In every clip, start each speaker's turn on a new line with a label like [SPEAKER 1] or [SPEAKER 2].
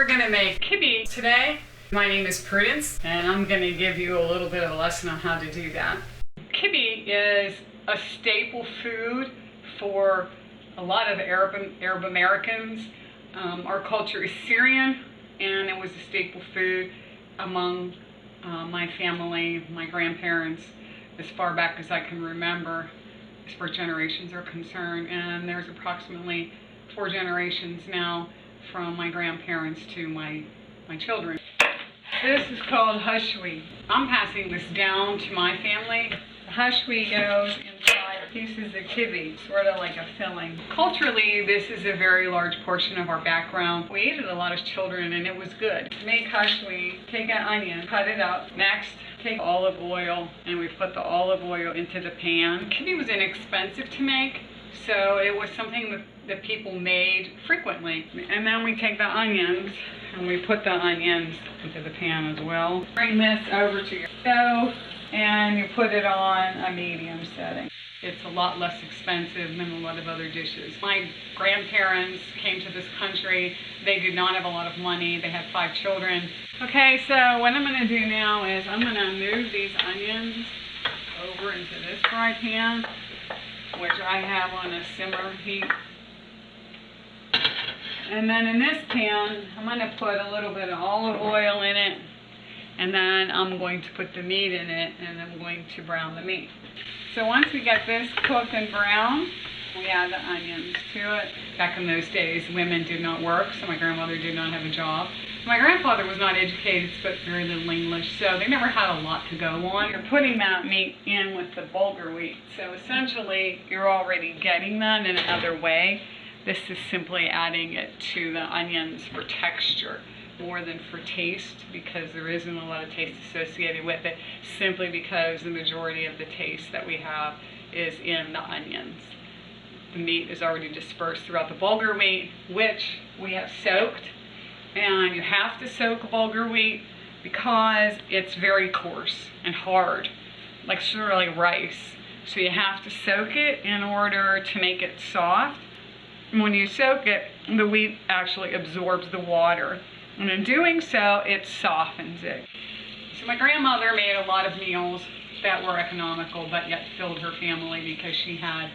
[SPEAKER 1] We're gonna make kibbeh today. My name is Prudence, and I'm gonna give you a little bit of a lesson on how to do that. Kibbeh is a staple food for a lot of Arab Americans. Our culture is Syrian, and it was a staple food among my family, my grandparents, as far back as I can remember, as far as generations are concerned. And there's approximately 4 generations now from my grandparents to my children. This is called hashwi. I'm passing this down to my family. The hashwi goes inside pieces of kibbeh, sort of like a filling. Culturally, this is a very large portion of our background. We ate it a lot as children, and it was good. To make hashwi, take an onion, cut it up. Next, take olive oil, and we put the olive oil into the pan. Kibbeh was inexpensive to make, so it was something that people made frequently. And then we take the onions, and we put the onions into the pan as well. Bring this over to your stove, and you put it on a medium setting. It's a lot less expensive than a lot of other dishes. My grandparents came to this country. They did not have a lot of money. They had 5 children. Okay, so what I'm gonna do now is I'm gonna move these onions over into this fry pan, which I have on a simmer heat. And then in this pan, I'm gonna put a little bit of olive oil in it, and then I'm going to put the meat in it, and I'm going to brown the meat. So once we get this cooked and brown, we add the onions to it. Back in those days, women did not work, so my grandmother did not have a job. My grandfather was not educated, spoke very little English, so they never had a lot to go on. You're putting that meat in with the bulgur wheat. So essentially, you're already getting that in another way. This is simply adding it to the onions for texture more than for taste, because there isn't a lot of taste associated with it, simply because the majority of the taste that we have is in the onions. The meat is already dispersed throughout the bulgur wheat, which we have soaked. And you have to soak bulgur wheat because it's very coarse and hard, like sort of like rice. So you have to soak it in order to make it soft. And when you soak it, the wheat actually absorbs the water. And in doing so, it softens it. So my grandmother made a lot of meals that were economical, but yet filled her family because she had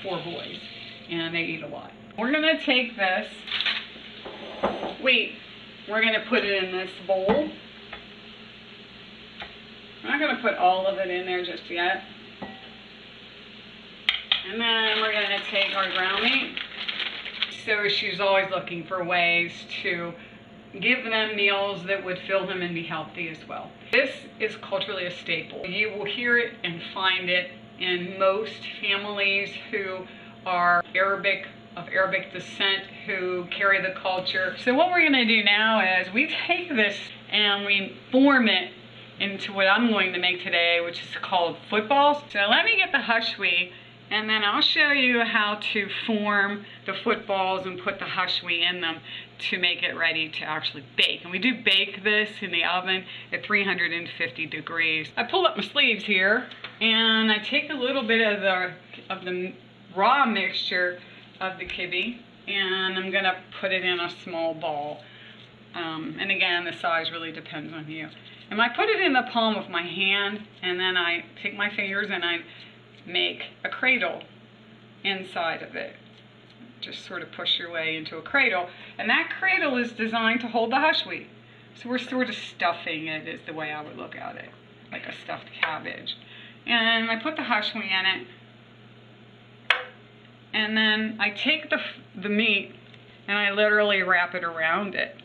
[SPEAKER 1] 4 boys, and they eat a lot. We're gonna take this wheat, we're gonna put it in this bowl. I'm not gonna put all of it in there just yet. And then we're gonna take our ground meat. So she's always looking for ways to give them meals that would fill them and be healthy as well. This is culturally a staple. You will hear it and find it in most families who are of Arabic descent, who carry the culture. So what we're gonna do now is we take this and we form it into what I'm going to make today, which is called footballs. So let me get the hashwi, and then I'll show you how to form the footballs and put the hashwi in them to make it ready to actually bake. And we do bake this in the oven at 350 degrees. I pull up my sleeves here, and I take a little bit of the raw mixture of the kibbeh, and I'm gonna put it in a small ball. And again, the size really depends on you. And I put it in the palm of my hand, and then I take my fingers and I make a cradle inside of it. Just sort of push your way into a cradle, and that cradle is designed to hold the hashwi. So we're sort of stuffing it, is the way I would look at it, like a stuffed cabbage. And I put the hashwi in it, and then I take the meat and I literally wrap it around it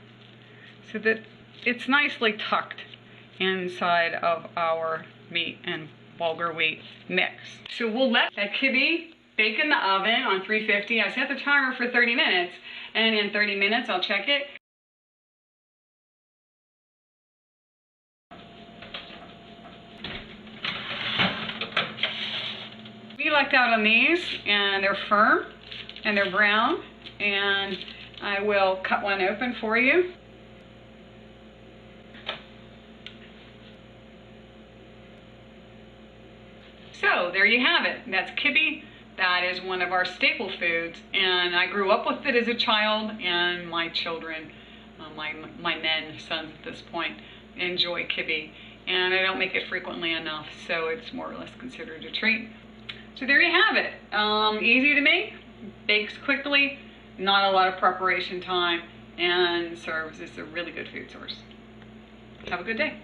[SPEAKER 1] so that it's nicely tucked inside of our meat and bulgur wheat mix. So we'll let that kibbeh bake in the oven on 350. I set the timer for 30 minutes, and in 30 minutes I'll check it. We lucked out on these, and they're firm and they're brown, and I will cut one open for you. So there you have it. That's kibbeh. That is one of our staple foods, and I grew up with it as a child, and my children my sons at this point enjoy kibbeh, and I don't make it frequently enough, so it's more or less considered a treat. So there you have it. Easy to make, bakes quickly, not a lot of preparation time, and serves as a really good food source. Have a good day.